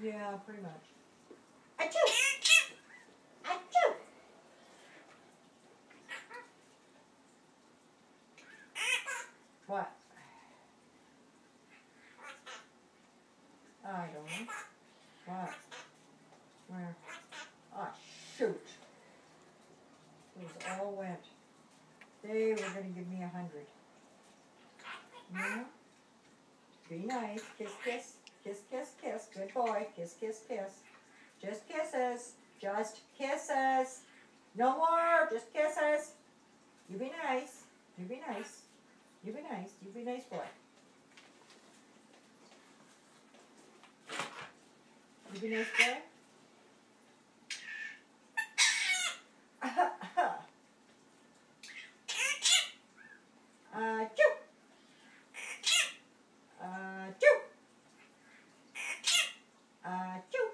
Yeah, pretty much. Achoo! Achoo! What? I don't know. What? Where? Oh, shoot. Those all went. They were going to give me 100. Yeah? Be nice. Kiss, kiss. Kiss, kiss, kiss. Good boy. Kiss, kiss, kiss. Just kisses. Just kisses. No more. Just kisses. You be nice. You be nice. You be nice. You be nice boy. You be nice boy. Achoo! Achoo! Achoo!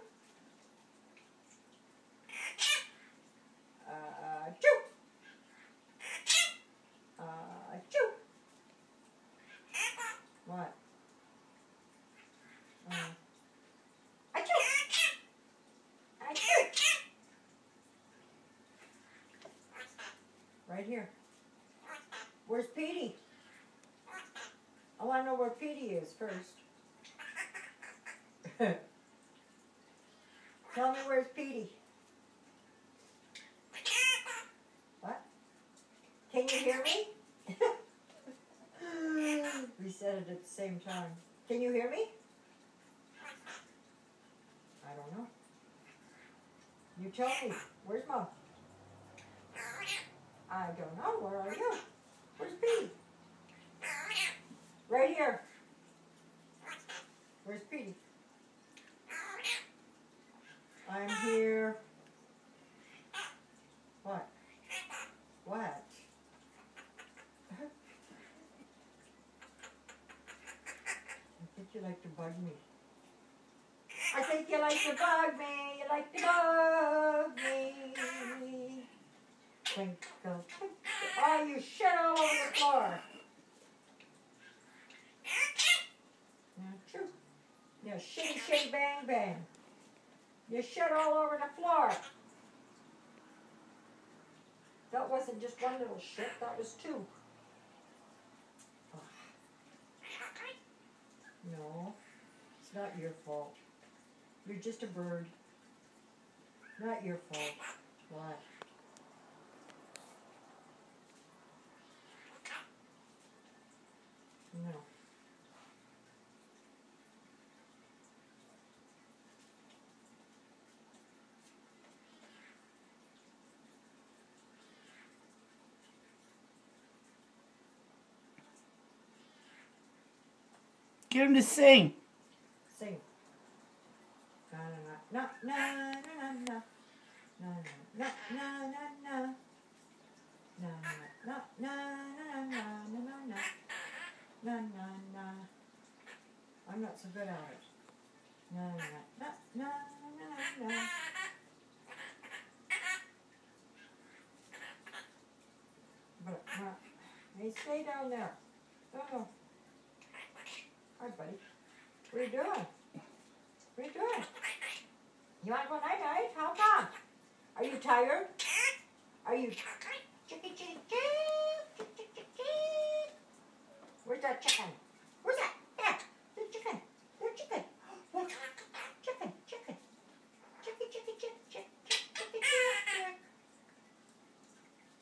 Achoo! Achoo! What? Achoo! Achoo! Right here. Where's Petey? I want to know where Petey is first. Tell me where's Petey. What? Can you hear me? We said it at the same time. Can you hear me? I don't know. You tell me. Where's Mom? I don't know. Where are you? Where's Petey? Right here. Where's Petey? I'm here. What? What? I think you like to bug me. I think you like to bug me. You like to bug me. Twinkle, twinkle. Oh, you shit all over the floor. Yeah, true. Yeah, shitty, shitty, bang, bang. You shit all over the floor. That wasn't just one little shit, that was two. Oh. No, it's not your fault. You're just a bird. Not your fault. What? No. Get him to sing. Sing. Na na na na na na na na na na na na na na na na na na na na. I'm not so good at it. Na na na na na na. But hey, stay down there. Oh. Hi, buddy. What are you doing? What are you doing? You want to go night-night? How come? Are you tired? Are you... Chicky, chicky, chicky. Where's that chicken? Where's that? There. The chicken. There's chicken. Look. Chicken, chicken. Chicky, chicky, chick, chick, chick, chicky, chick, chick.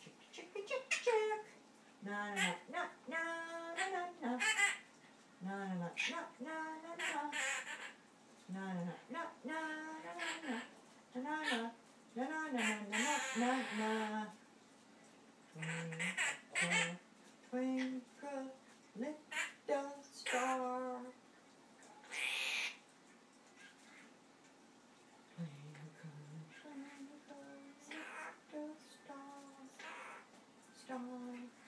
Chicky, chicky, chick, chick. Na, na, na, na, na, na, na. Na, na, na, na, na, na, na. Na, na, na, na, na, na. Na, na, na, na, na, na, na, na. Twinkle, twinkle, little star. Twinkle, twinkle, little star. Star.